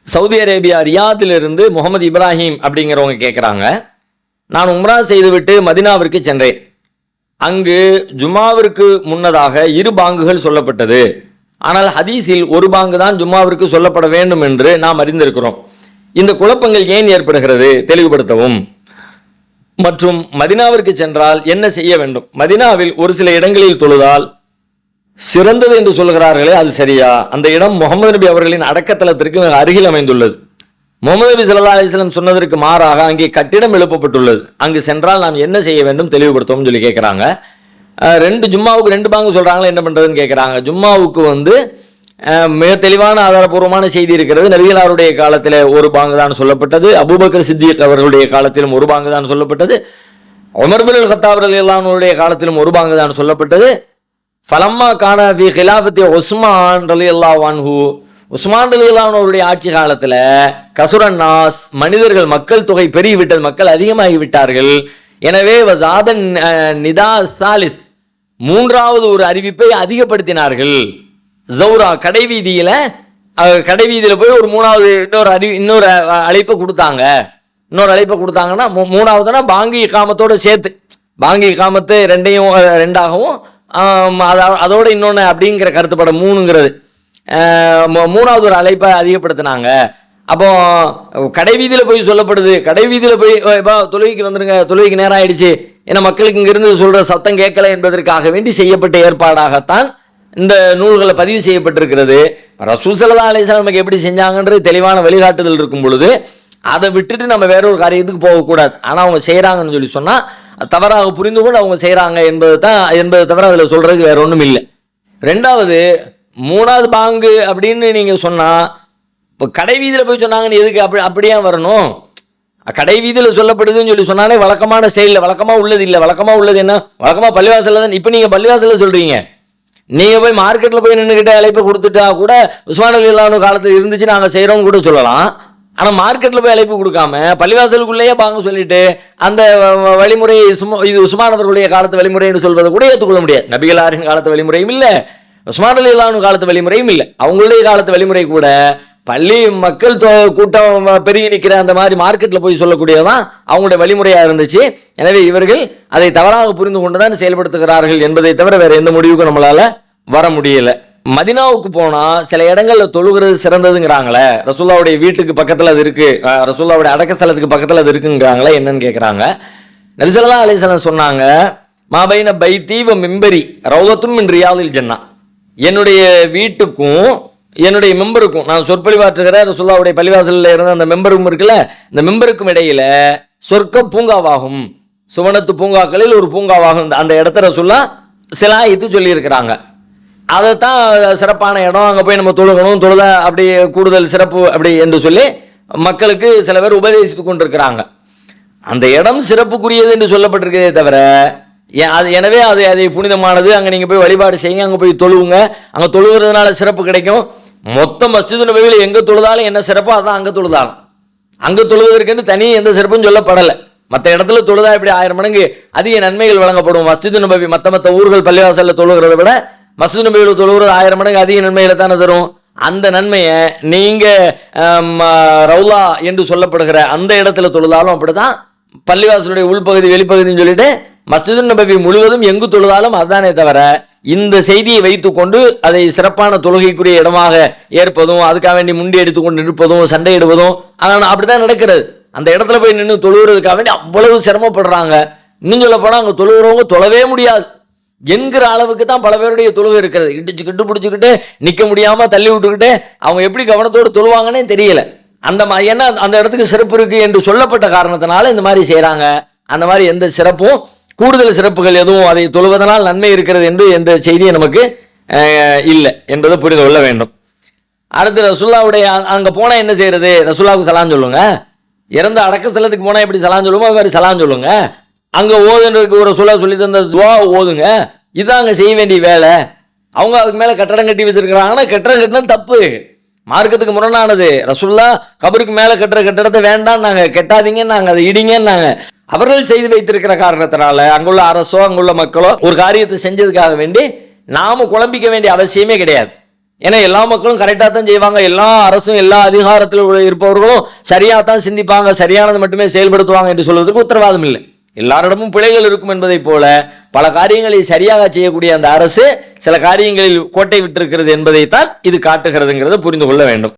Saudi Arabia ரியாதிலிருந்து Mohammed Ibrahim அப்படிங்கிறவங்க கேட்குறாங்க, நான் உம்ரா செய்துவிட்டு மதினாவிற்கு சென்றேன். அங்கு ஜும்மாவிற்கு முன்னதாக 2 பாங்குகள் சொல்லப்பட்டது. ஆனால் ஹதீஸில் 1 பாங்கு தான் ஜும்மாவிற்கு சொல்லப்பட வேண்டும் என்று நாம் அறிந்திருக்கிறோம். இந்த குழப்பங்கள் ஏன் ஏற்படுகிறது தெளிவுபடுத்தவும். மற்றும் மதினாவிற்கு சென்றால் என்ன செய்ய வேண்டும்? மதினாவில் ஒரு சில இடங்களில் தொழுதால் சிறந்தது என்று சொல்கிறார்களே, அது சரியா? அந்த இடம் முகமது நபி அவர்களின் அடக்கத்தலத்திற்கு அருகில் அமைந்துள்ளது. முகமது நபி ஸல்லல்லாஹு அலைஹி வஸல்லம் சொன்னதற்கு மாறாக அங்கே கட்டிடம் எழுப்பப்பட்டுள்ளது. அங்கு சென்றால் நாம் என்ன செய்ய வேண்டும் தெளிவுபடுத்தவும் சொல்லி கேட்குறாங்க. 2 ஜும்மாவுக்கு 2 பாங்கு சொல்கிறாங்களா, என்ன பண்ணுறதுன்னு கேட்குறாங்க. ஜும்மாவுக்கு மிக தெளிவான ஆதாரபூர்வமான செய்தி இருக்கிறது. நபிகளாருடைய காலத்தில் 1 பாங்கு தான் சொல்லப்பட்டது. அபூபக்கர் சித்திக் அவர்களுடைய காலத்திலும் 1 பாங்கு தான் சொல்லப்பட்டது. உமர் பின் அல்-கத்தாப் ரலியல்லாஹு அன்ஹுடைய காலத்திலும் 1 பாங்கு தான் சொல்லப்பட்டது. ஃபலம்மா கான ஃபி கிலாஃபத்தி உஸ்மான் ரலியல்லாஹு அன்ஹு, உஸ்மான் ரலியல்லாஹு அன்ஹு அவருடைய ஆட்சி காலத்தில் கசுரன் நாஸ், மனிதர்கள் மக்கள் தொகை பெருகிவிட்டது, மக்கள் அதிகமாகி விட்டார்கள். எனவே வஸாதன் நிதா சாலிஸ், 3வது ஒரு அறிவிப்பை அதிகப்படுத்தினார்கள். ஜௌரா கடைவீதியில் போய் ஒரு 3வது இன்னொரு அழைப்பை கொடுத்தாங்க. இன்னொரு அழைப்பை கொடுத்தாங்கன்னா 3வதுனா பாங்கி இகாமத்தோடு சேர்த்து, பாங்கி இகாமத்து 2ஆகவும் அதோட இன்னொன்று அப்படிங்கிற கருத்துப்பட 3ங்கிறது 3வது ஒரு அழைப்பை அதிகப்படுத்தினாங்க. அப்போ கடைவீதியில் போய் சொல்லப்படுது, கடைவீதியில் போய் தொழுகைக்கு வந்துருங்க, தொழுகைக்கு நேரம் ஆயிடுச்சு, ஏன்னா மக்களுக்கு இங்கிருந்து சொல்ற சத்தம் கேட்கல என்பதற்காக வேண்டி செய்யப்பட்ட ஏற்பாடாகத்தான் இந்த நூல்களை பதிவு செய்யப்பட்டிருக்கிறது. ரசூல் ஸல்லல்லாஹு அலைஹி வஸல்லம் நமக்கு எப்படி செஞ்சாங்கன்றது தெளிவான வழிகாட்டுதல் இருக்கும் பொழுது அதை விட்டுட்டு நம்ம வேற ஒரு காரியத்துக்கு போகக்கூடாது. ஆனால் அவங்க செய்கிறாங்கன்னு சொல்லி சொன்னால் தவறாக புரிந்து கொண்டு அவங்க செய்கிறாங்க என்பது தவிர அதில் சொல்கிறதுக்கு வேற ஒன்றும் இல்லை. 2வது 3வது பாங்கு அப்படின்னு நீங்கள் சொன்னால், இப்போ கடை வீதியில் போய் சொன்னாங்கன்னு எதுக்கு அப்படியே வரணும்? கடை வீதியில் சொல்லப்படுதுன்னு சொல்லி சொன்னாலே வழக்கமான ஸ்டைலில், வழக்கமாக உள்ளது இல்லை. வழக்கமாக உள்ளது என்ன? வழக்கமாக பள்ளிவாசலில் தான். இப்போ நீங்கள் பள்ளிவாசலில் சொல்கிறீங்க, நீங்கள் போய் மார்க்கெட்டில் போய் நின்றுக்கிட்ட அழைப்பை கொடுத்துட்டா கூட உஸ்மான் ரலியல்லாஹு அன்ஹு காலத்தில் இருந்துச்சு நாங்கள் செய்கிறோம்னு கூட சொல்லலாம். ஆனால் மார்க்கெட்டில் போய் அழைப்பு கொடுக்காம பள்ளிவாசலுக்குள்ளேயே பாங்க சொல்லிட்டு அந்த வழிமுறை இது உஸ்மான் அவர்களுடைய காலத்து வழிமுறைன்னு சொல்வதை கூட ஏற்றுக்கொள்ள முடியாது. நபிகளாரின் காலத்து வழிமுறையும் இல்லை, உஸ்மான் ரலியல்லாஹு அன்ஹு காலத்து வழிமுறையும் இல்லை. அவங்களுடைய காலத்து வழிமுறை கூட பள்ளி மக்கள் கூட்டம் பெருகி நிற்கிற அந்த மாதிரி மார்க்கெட்டில் போய் சொல்லக்கூடியதான் அவங்களுடைய வழிமுறையாக இருந்துச்சு. எனவே இவர்கள் அதை தவறாக புரிந்து கொண்டுதான் செயல்படுத்துகிறார்கள் என்பதை தவிர வேற எந்த முடிவுக்கும் நம்மளால வர முடியல. மதினாவுக்கு போனால் சில இடங்களில் தொழுகிறது சிறந்ததுங்கிறாங்களே, ரசூலுல்லாவுடைய வீட்டுக்கு பக்கத்தில் அது இருக்கு, ரசூலுல்லாவுடைய அடக்கஸ்தலத்துக்கு பக்கத்தில் அது இருக்குங்கிறாங்களே, என்னன்னு கேட்குறாங்க. நபி ஸல்லல்லாஹு அலைஹி வஸல்லம் சொன்னாங்க, மாபைன பைத்தி வ மிம்பரி ரௌலத்தும் மின் ரியாதில் ஜன்னா, என்னுடைய வீட்டுக்கும் என்னுடைய மெம்பருக்கும், நான் சொற்பொழிவாற்றுகிற ரசூலுல்லாவுடைய பள்ளிவாசலில் இருந்த அந்த மெம்பரும் இருக்குல்ல, இந்த மெம்பருக்கும் இடையில சொர்க்க பூங்காவாகும், சுவனத்து பூங்காக்களில் ஒரு பூங்காவாகும். அந்த இடத்த ரசூலுல்லாஹ் சிலாயித்து சொல்லியிருக்கிறாங்க. அதைத்தான் சிறப்பான இடம், அங்கே போய் நம்ம தொழுகணும், தொழுத அப்படி கூடுதல் சிறப்பு அப்படி என்று சொல்லி மக்களுக்கு சில பேர் உபதேசித்து கொண்டிருக்கிறாங்க. அந்த இடம் சிறப்புக்குரியது என்று சொல்லப்பட்டிருக்கிறதே தவிர எனவே அதை புனிதமானது, அங்கே நீங்கள் போய் வழிபாடு செய்யுங்க, அங்கே போய் தொழுவுங்க, அங்கே தொழுகிறதுனால சிறப்பு கிடைக்கும். மொத்த மஸ்ஜிது நபவியில் எங்கே தொழுதாலும் என்ன சிறப்போ அதான் அங்கே தொழுதாலும். அங்கே தொழுவதற்கு தனி எந்த சிறப்பும் சொல்லப்படலை. மற்ற இடத்துல தொழுதா இப்படி 1000 மடங்கு அதிக நன்மைகள் வழங்கப்படும். மஸ்ஜிது நபவி மற்ற ஊர்கள் பள்ளிவாசலில் தொழுகிறத விட மஸ்ஜிது நபவியில் தொழுகிறது 1000 மடங்கு அதிக நன்மைகளை தானே தரும். அந்த நன்மையை நீங்கள் ரவுலா என்று சொல்லப்படுகிற அந்த இடத்துல தொழுதாலும் அப்படிதான், பள்ளிவாசலுடைய உள்பகுதி வெளிப்பகுதின்னு சொல்லிட்டு மஸ்ஜிது நபவி முழுவதும் எங்கு தொழுதாலும் அதுதானே தவிர இந்த செய்தியை வைத்துக்கொண்டு அதை சிறப்பான தொழுகைக்குரிய இடமாக ஏற்பதும், அதுக்காக வேண்டி முண்டி எடுத்துக்கொண்டு நிற்பதும், சண்டையிடுவதும் அப்படிதான் நடக்கிறது. அந்த இடத்துல போய் நின்று தொழுகிறதுக்காக வேண்டி அவ்வளவு சிரமப்படுறாங்க. இன்னும் சொல்ல போனால் அங்கே தொழுகிறவங்க தொழவே முடியாது என்கிற அளவுக்கு தான் பல பேருடைய தொழுகை இருக்கிறது. இடிச்சுக்கிட்டு பிடிச்சிக்கிட்டு நிற்க முடியாமல் தள்ளி விட்டுக்கிட்டு அவங்க எப்படி கவனத்தோடு தொழுவாங்கன்னே தெரியல. ஏன்னா அந்த இடத்துக்கு சிறப்பு இருக்கு என்று சொல்லப்பட்ட காரணத்தினால இந்த மாதிரி செய்கிறாங்க. அந்த மாதிரி எந்த சிறப்பும் கூடுதல் சிறப்புகள் எதுவும் அதை தொழுவதனால் நன்மை இருக்கிறது என்று எந்த செய்தியும் நமக்கு இல்லை என்பதை புரிந்து கொள்ள வேண்டும். அடுத்து ரசூலுல்லாவுடைய அங்கே போனால் என்ன செய்யறது? ரசூலுல்லாவுக்கு சலாம் சொல்லுங்க. இறந்த அடக்க ஸ்தலத்துக்கு போனால் எப்படி சலாம் சொல்லுவோமோ அது மாதிரி சலாம் சொல்லுங்க. அங்கே ஓதுன்றதுக்கு ஒரு ரசூலுல்லாஹ் சொல்லி தந்த துவா ஓதுங்க. இதுதான் அங்கே செய்ய வேண்டிய வேலை. அவங்க அதுக்கு மேலே கட்டடம் கட்டி வச்சிருக்கிறாங்கன்னா கட்டடம் கட்டினது தப்பு, மார்க்கத்துக்கு முரணானது. ரசூலுல்லாஹ் கபருக்கு மேலே கட்டுற கட்டடத்தை வேண்டாம் நாங்கள் கெட்டாதீங்கன்னு நாங்கள் அதை இடிங்கன்னு அவர்கள் செய்து வைத்திருக்கிற காரணத்தினால அங்குள்ள அரசோ அங்குள்ள மக்களோ ஒரு காரியத்தை செஞ்சதுக்காக வேண்டி நாம குழம்பிக்க வேண்டிய அவசியமே கிடையாது. ஏன்னா எல்லா மக்களும் கரெக்டாக தான் செய்வாங்க, எல்லா அரசும் எல்லா அதிகாரத்தில் இருப்பவர்களும் சரியாக தான் சிந்திப்பாங்க, சரியானது மட்டுமே செயல்படுத்துவாங்க என்று சொல்வதற்கு உத்தரவாதம் இல்லை. எல்லாரிடமும் பிழைகள் இருக்கும் என்பதை போல பல காரியங்களை சரியாக செய்யக்கூடிய அந்த அரசு சில காரியங்களில் கோட்டை விட்டிருக்கிறது என்பதைத்தான் இது காட்டுகிறதுங்கிறத புரிந்து கொள்ள வேண்டும்.